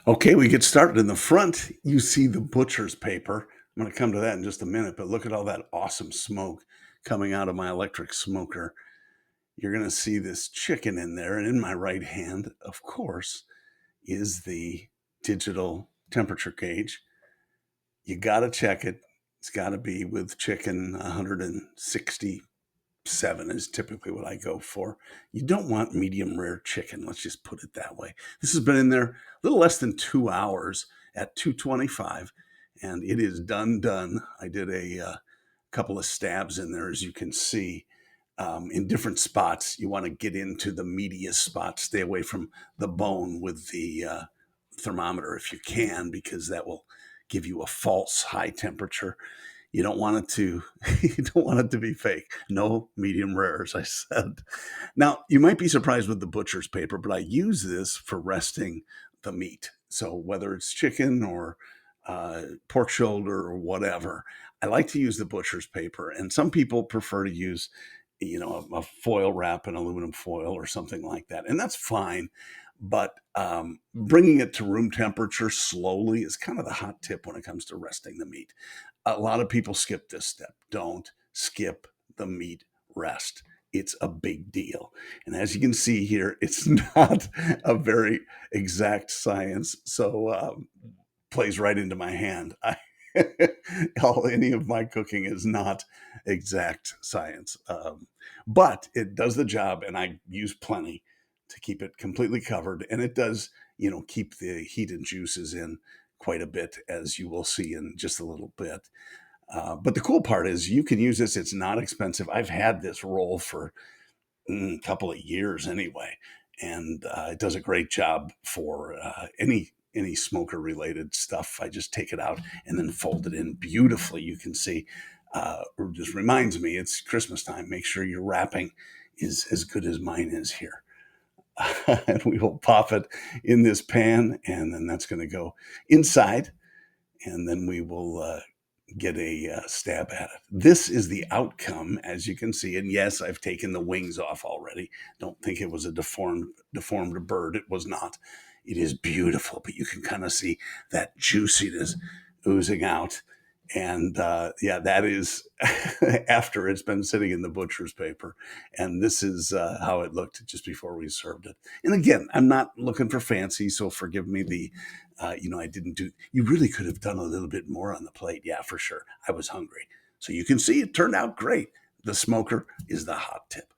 Okay, we get started. In the front, you see the butcher's paper. I'm going to come to that in just a minute, but look at all that awesome smoke coming out of my electric smoker. You're going to see this chicken in there. And in my right hand, of course, is the digital temperature gauge. You got to check it. It's got to be with chicken 167 is typically what I go for. You don't want medium rare chicken. Let's just put it that way. This has been in there a little less than 2 hours at 225, and it is done. I did a couple of stabs in there, as you can see. In different spots, you want to get into the meatiest spots. Stay away from the bone with the thermometer if you can, because that will give you a false high temperature. You don't want it to you don't want it to be fake. No medium rare, as I said. Now, you might be surprised with the butcher's paper, but I use this for resting the meat. So whether it's chicken or pork shoulder or whatever, I like to use the butcher's paper. And some people prefer to use, a foil wrap, an aluminum foil or something like that, and that's fine. But bringing it to room temperature slowly is kind of the hot tip when it comes to resting the meat. A lot of people skip this step. Don't skip the meat rest. It's a big deal. And as you can see here, it's not a very exact science. So plays right into my hand. Any of my cooking is not exact science, but it does the job, and I use plenty to keep it completely covered, and it does, keep the heat and juices in quite a bit, as you will see in just a little bit. But the cool part is you can use this. It's not expensive. I've had this roll for a couple of years anyway, and it does a great job for any smoker related stuff. I just take it out and then fold it in beautifully. You can see. It just reminds me it's Christmas time. Make sure your wrapping is as good as mine is here. And we will pop it in this pan, and then that's going to go inside, and then we will get a stab at it. This is the outcome, as you can see. And yes, I've taken the wings off already. Don't think it was a deformed bird. It was not. It is beautiful, but you can kind of see that juiciness oozing out. And yeah, that is after it's been sitting in the butcher's paper. And this is how it looked just before we served it. And again, I'm not looking for fancy, so forgive me I didn't do, you really could have done a little bit more on the plate. Yeah, for sure. I was hungry. So you can see it turned out great. The smoker is the hot tip.